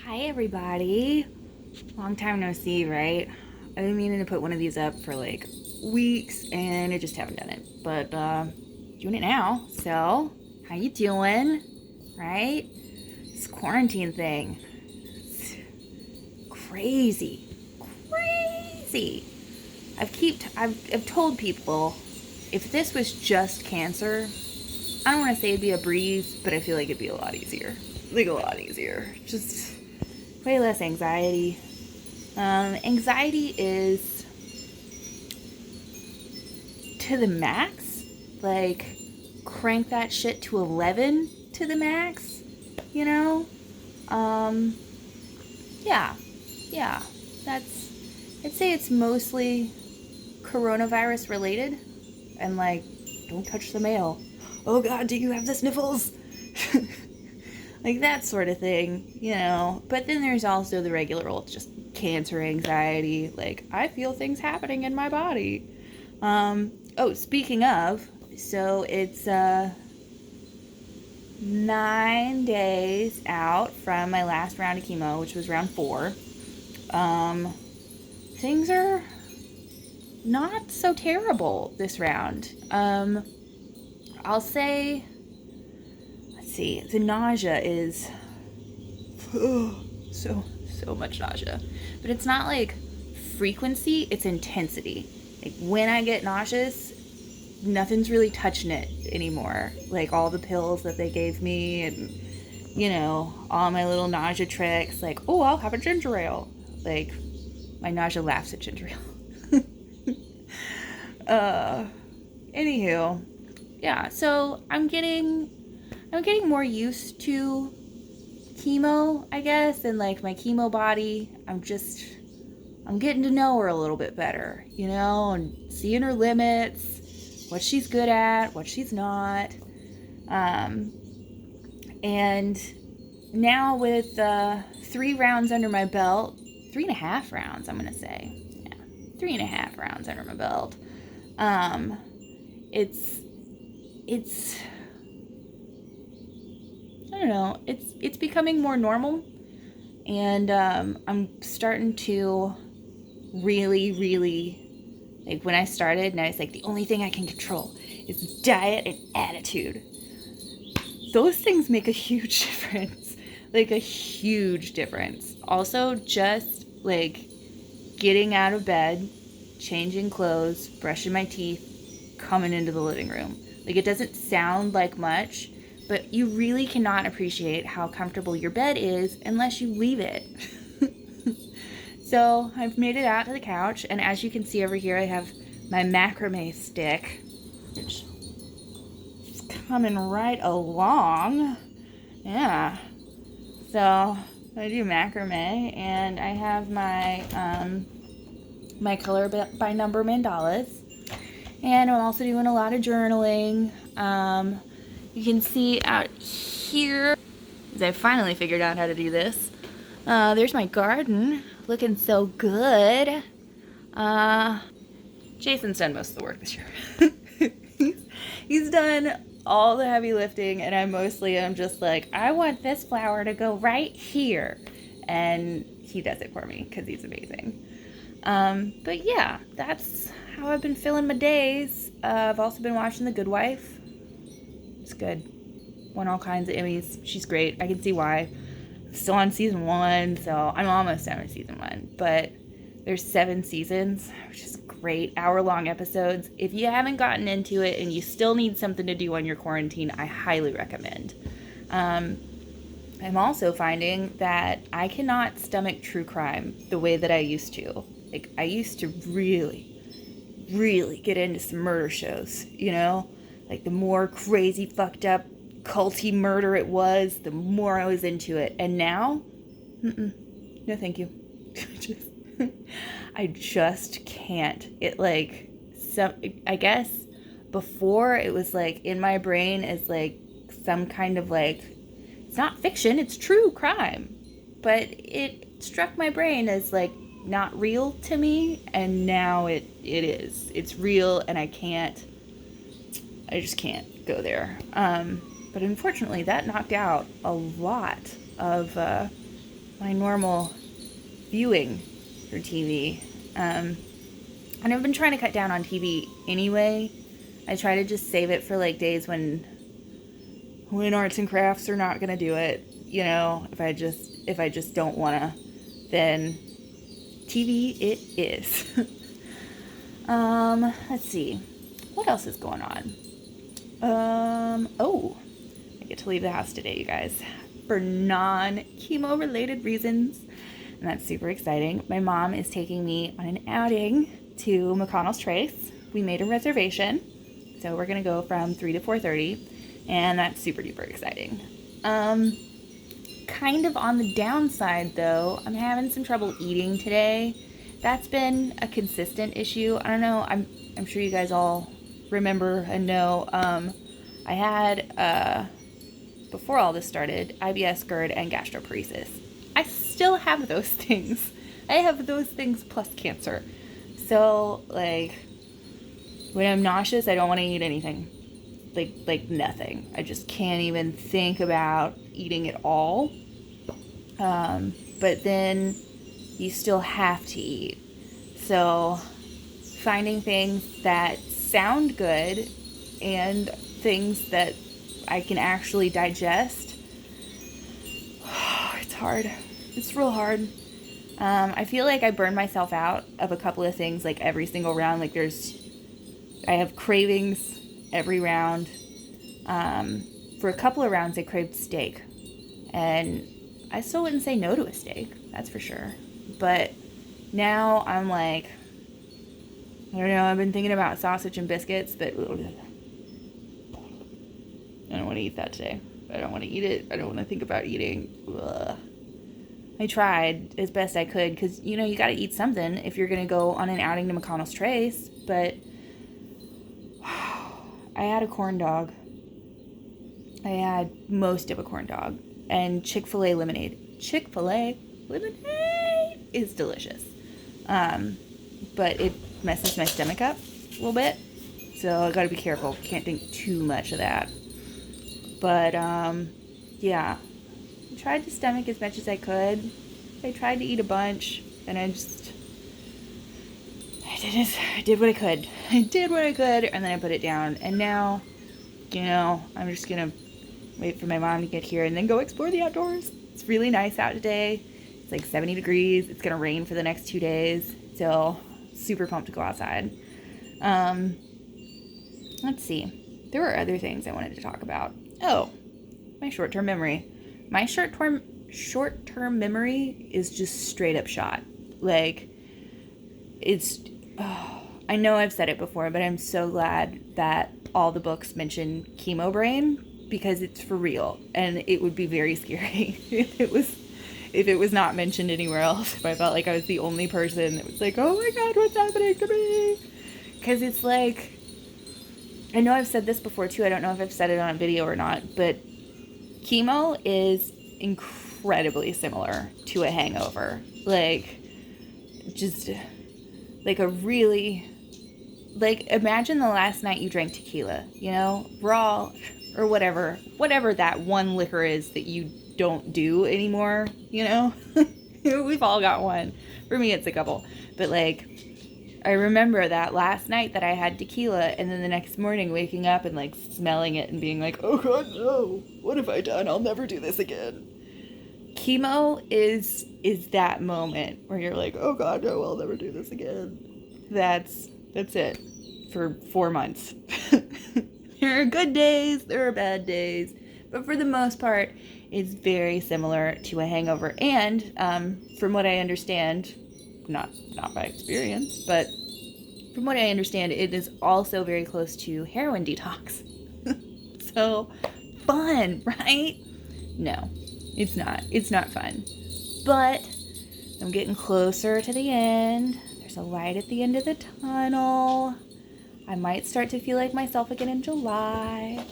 Hi everybody. Long time no see, right? I've been meaning to put one of these up for like weeks and I just haven't done it. But doing it now. So, how you doing? Right? This quarantine thing. It's crazy. Crazy. I've told people if this was just cancer, I don't want to say it'd be a breeze, but I feel like it'd be a lot easier. Like a lot easier. Just way less anxiety. Anxiety is to the max. Like, crank that shit to 11 to the max, you know? Um, yeah. Yeah. That's, I'd say it's mostly coronavirus related. And like, don't touch the mail. Oh god, do you have the sniffles? Like that sort of thing, you know. But then there's also the regular old just cancer anxiety. Like, I feel things happening in my body. Oh, speaking of, so it's 9 days out from my last round of chemo, which was round 4. Things are not so terrible this round. I'll say, let's see, the nausea is so much nausea, but it's not like frequency, it's intensity. Like, when I get nauseous, nothing's really touching it anymore. Like, all the pills that they gave me and, you know, all my little nausea tricks, like, oh, I'll have a ginger ale. Like, my nausea laughs at ginger ale. Anywho, yeah, so I'm getting more used to chemo, I guess, and like my chemo body. I'm getting to know her a little bit better, you know, and seeing her limits, what she's good at, what she's not. And now with 3 rounds under my belt, 3.5 rounds, I'm gonna say, yeah, 3.5 rounds under my belt. It's I don't know, it's becoming more normal, and I'm starting to really, like, when I started and I was like, the only thing I can control is diet and attitude. Those things make a huge difference. Like, a huge difference. Also, just like getting out of bed, changing clothes, brushing my teeth, coming into the living room. Like, it doesn't sound like much, but you really cannot appreciate how comfortable your bed is unless you leave it. So I've made it out to the couch, and as you can see over here, I have my macrame stick, which is coming right along. Yeah. So I do macrame, and I have my my color by number mandalas, and I'm also doing a lot of journaling. You can see out here, as I finally figured out how to do this. There's my garden, looking so good. Jason's done most of the work this year. he's done all the heavy lifting, and I'm just like, I want this flower to go right here. And he does it for me because he's amazing. But yeah, that's how I've been filling my days. I've also been watching The Good Wife. It's good. Won all kinds of Emmys. She's great. I can see why. I'm still on season 1, so I'm almost done with season 1. But there's 7 seasons, which is great. Hour-long episodes. If you haven't gotten into it and you still need something to do on your quarantine, I highly recommend. I'm also finding that I cannot stomach true crime the way that I used to. Like, I used to really get into some murder shows, you know? Like, the more crazy, fucked up, culty murder it was, the more I was into it. And now, no thank you. I just can't. It, like, I guess before it was like in my brain as like some kind of like, it's not fiction, it's true crime. But it struck my brain as like not real to me, and now it is. It's real, and I just can't go there. But unfortunately, that knocked out a lot of my normal viewing for TV. And I've been trying to cut down on TV anyway. I try to just save it for like days when arts and crafts are not gonna do it. You know, if I just don't wanna, then TV it is. Let's see. What else is going on? Oh, I get to leave the house today, you guys, for non-chemo related reasons. And that's super exciting. My mom is taking me on an outing to McConnell's Trace. We made a reservation. So we're going to go from 3 to 4:30. And that's super duper exciting. Kind of on the downside though, I'm having some trouble eating today. That's been a consistent issue. I don't know. I'm sure you guys all remember and know. I had, before all this started, IBS, GERD, and gastroparesis. I still have those things. I have those things plus cancer. So, like, when I'm nauseous, I don't want to eat anything. Like nothing. I just can't even think about eating at all. But then you still have to eat. So, finding things that sound good and things that I can actually digest, it's hard. It's real hard. I feel like I burn myself out of a couple of things like every single round. Like I have cravings every round. For a couple of rounds I craved steak, and I still wouldn't say no to a steak, that's for sure. But now I'm like, I don't know, I've been thinking about sausage and biscuits, but I don't want to eat that today. I don't want to eat it. I don't want to think about eating. Ugh. I tried as best I could because, you know, you got to eat something if you're going to go on an outing to McConnell's Trace. But I had a corn dog. I had most of a corn dog and Chick-fil-A lemonade. Chick-fil-A lemonade is delicious. But it messes my stomach up a little bit. So I got to be careful. Can't drink too much of that. But, yeah. I tried to stomach as much as I could. I tried to eat a bunch, and I did what I could. I did what I could, and then I put it down. And now, you know, I'm just going to wait for my mom to get here and then go explore the outdoors. It's really nice out today. It's like 70 degrees. It's going to rain for the next 2 days. So, super pumped to go outside. Let's see. There were other things I wanted to talk about. Oh, my short-term memory. My short-term memory is just straight up shot. Like, I know I've said it before, but I'm so glad that all the books mention chemo brain because it's for real. And it would be very scary if it was not mentioned anywhere else. If I felt like I was the only person that was like, oh my God, what's happening to me? Because it's like, I know I've said this before too. I don't know if I've said it on a video or not, but chemo is incredibly similar to a hangover. Like, just like a really, like, imagine the last night you drank tequila, you know, raw or whatever that one liquor is that you don't do anymore, you know. We've all got one. For me, it's a couple. But like, I remember that last night that I had tequila, and then the next morning waking up and like smelling it and being like, oh God, no, what have I done? I'll never do this again. Chemo is that moment where you're like, oh God, no, I'll never do this again. That's it for 4 months. There are good days, there are bad days, but for the most part, it's very similar to a hangover. And from what I understand, not by experience, but from what I understand, it is also very close to heroin detox. So fun, right? No, it's not. It's not fun. But I'm getting closer to the end. There's a light at the end of the tunnel. I might start to feel like myself again in July.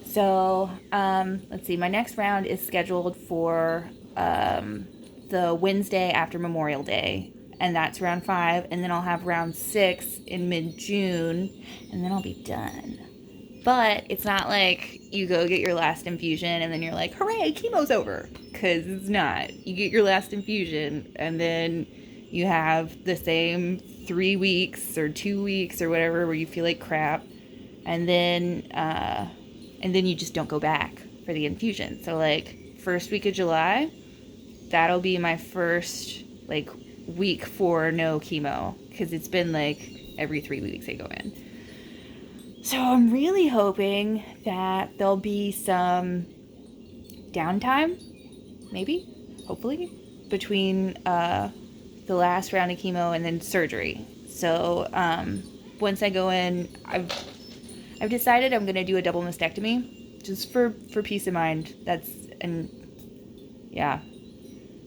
So, let's see. My next round is scheduled for the Wednesday after Memorial Day, and that's round 5, and then I'll have round 6 in mid-June, and then I'll be done. But it's not like you go get your last infusion and then you're like, hooray, chemo's over. Because it's not. You get your last infusion and then you have the same 3 weeks or 2 weeks or whatever where you feel like crap. And then you just don't go back for the infusion. So like first week of July, that'll be my first like week for no chemo. Because it's been like every 3 weeks I go in. So I'm really hoping that there'll be some downtime, maybe, hopefully, between the last round of chemo and then surgery. So once I go in, I've decided I'm going to do a double mastectomy, just for peace of mind. Yeah,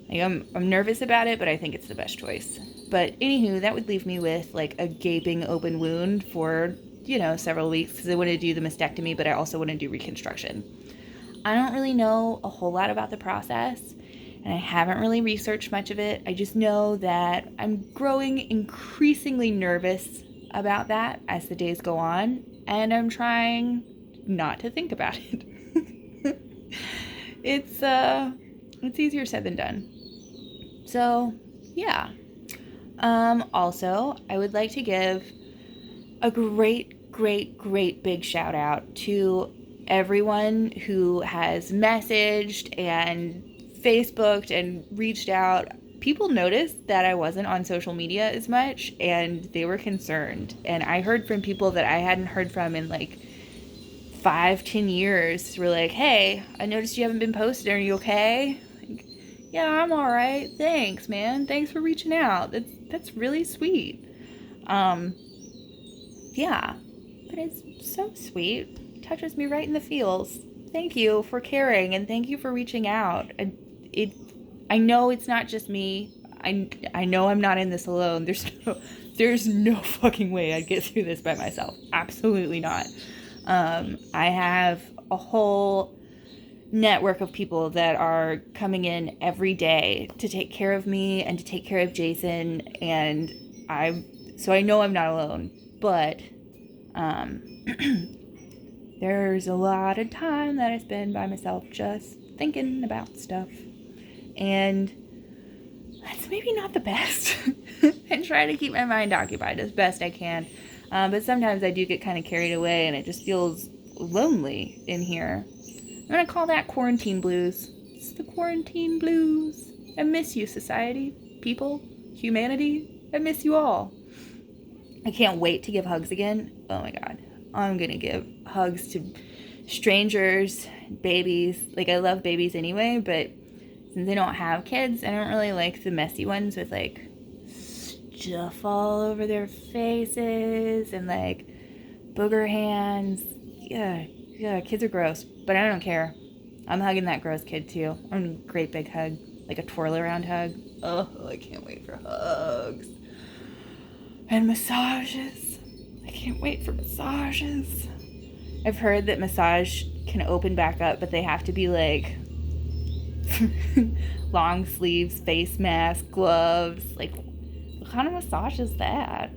like I'm nervous about it, but I think it's the best choice. But anywho, that would leave me with like a gaping open wound for several weeks because I want to do the mastectomy, but I also want to do reconstruction. I don't really know a whole lot about the process, and I haven't really researched much of it. I just know that I'm growing increasingly nervous about that as the days go on, and I'm trying not to think about it. It's easier said than done. So, yeah. Also, I would like to give a great big shout out to everyone who has messaged and Facebooked and reached out. People noticed that I wasn't on social media as much and they were concerned. And I heard from people that I hadn't heard from in like 5-10 years. Were like, hey, I noticed you haven't been posting. Are you okay? Like, yeah, I'm all right. Thanks, man. Thanks for reaching out. That's really sweet. Yeah, but it's so sweet. It touches me right in the feels. Thank you for caring and thank you for reaching out. I know it's not just me. I know I'm not in this alone. There's no fucking way I'd get through this by myself. Absolutely not. I have a whole network of people that are coming in every day to take care of me and to take care of Jason, and so I know I'm not alone. But there's a lot of time that I spend by myself just thinking about stuff, and that's maybe not the best. And try to keep my mind occupied as best I can, but sometimes I do get kind of carried away and it just feels lonely in here. I'm gonna call that quarantine blues. It's the quarantine blues. I miss you, society, people, humanity. I miss you all. I can't wait to give hugs again. Oh my god. I'm gonna give hugs to strangers, babies. Like, I love babies anyway, but since I don't have kids, I don't really like the messy ones with like stuff all over their faces and like booger hands. Yeah, kids are gross, but I don't care. I'm hugging that gross kid too. I'm a great big hug, like a twirl around hug. Oh, I can't wait for hugs. And massages. I can't wait for massages. I've heard that massage can open back up, but they have to be like long sleeves, face mask, gloves. Like, what kind of massage is that?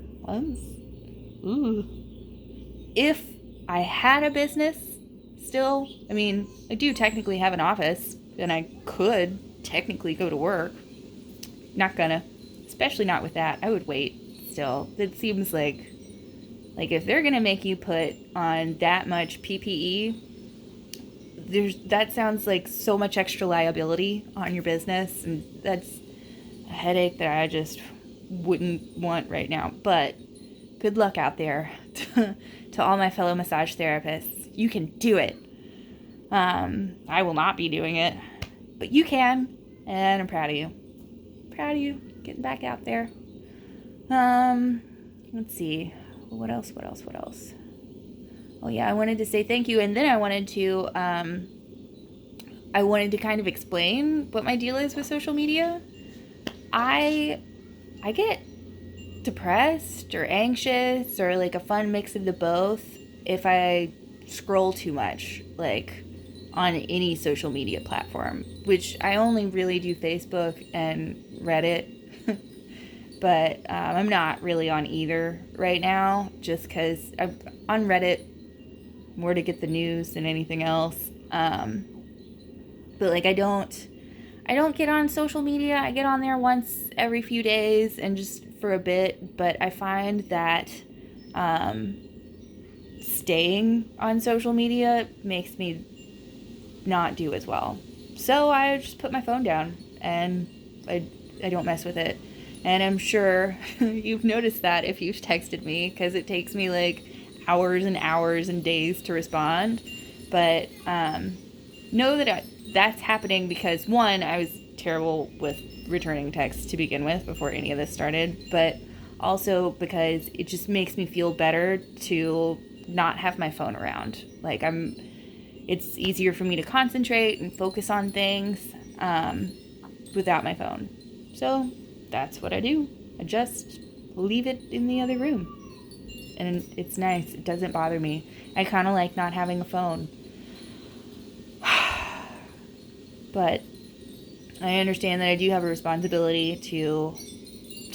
Ooh. If I had a business still, I mean, I do technically have an office, and I could technically go to work. Not gonna. Especially not with that. I would wait still. It seems like if they're gonna make you put on that much PPE, that sounds like so much extra liability on your business, and that's a headache that I just wouldn't want right now. But good luck out there to all my fellow massage therapists. You can do it. I will not be doing it, but you can, and I'm proud of you. Proud of you getting back out there. Let's see. What else? Oh yeah, I wanted to say thank you, and then I wanted to kind of explain what my deal is with social media. I get depressed or anxious or like a fun mix of the both if I scroll too much, like on any social media platform, which I only really do Facebook and Reddit. But I'm not really on either right now, just because on Reddit, more to get the news than anything else. But like I don't get on social media. I get on there once every few days and just for a bit, but I find that staying on social media makes me not do as well. So I just put my phone down and I don't mess with it. And I'm sure you've noticed that if you've texted me, because it takes me like hours and hours and days to respond. But know that that's happening because, one, I was terrible with returning texts to begin with before any of this started, but also because it just makes me feel better to not have my phone around. Like it's easier for me to concentrate and focus on things without my phone. So that's what I do. I just leave it in the other room. And it's nice. It doesn't bother me. I kind of like not having a phone. But I understand that I do have a responsibility to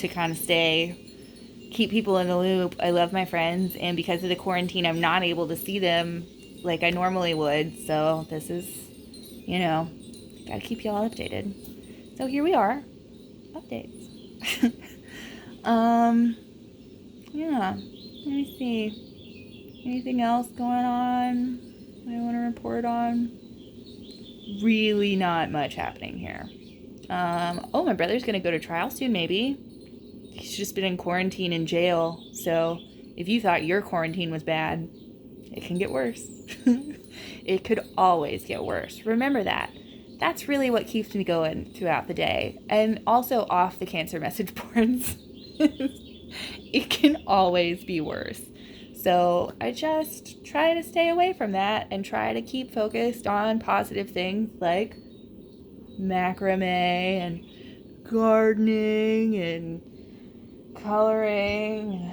kind of keep people in the loop. I love my friends, and because of the quarantine, I'm not able to see them like I normally would. So this is, gotta keep y'all updated. So here we are, updates. Yeah. Let me see. Anything else going on I want to report on? Really not much happening here. My brother's gonna go to trial soon, maybe. He's just been in quarantine in jail, so if you thought your quarantine was bad, it can get worse. It could always get worse. Remember that. That's really what keeps me going throughout the day. And also off the cancer message boards. It can always be worse. So I just try to stay away from that and try to keep focused on positive things like macrame and gardening and coloring and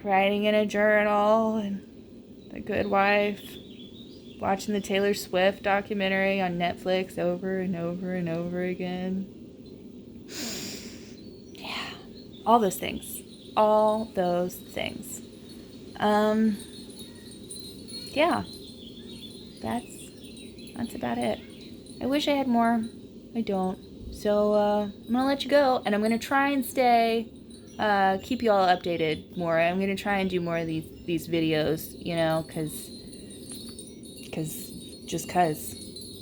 writing in a journal and The Good Wife, watching the Taylor Swift documentary on Netflix over and over and over again. Yeah, all those things. Yeah, that's about it. I wish I had more. I don't. So I'm gonna let you go, and I'm gonna try and keep you all updated more. I'm gonna try and do more of these videos,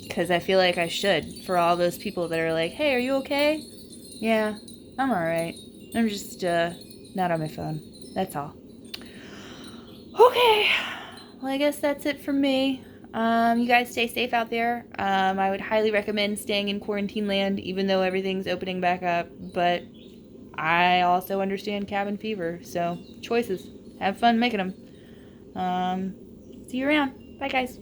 cause I feel like I should, for all those people that are like, hey, are you okay? Yeah, I'm alright. I'm just not on my phone. That's all. Okay. Well, I guess that's it from me. You guys stay safe out there. I would highly recommend staying in quarantine land, even though everything's opening back up. But I also understand cabin fever, so choices. Have fun making them. See you around. Bye, guys.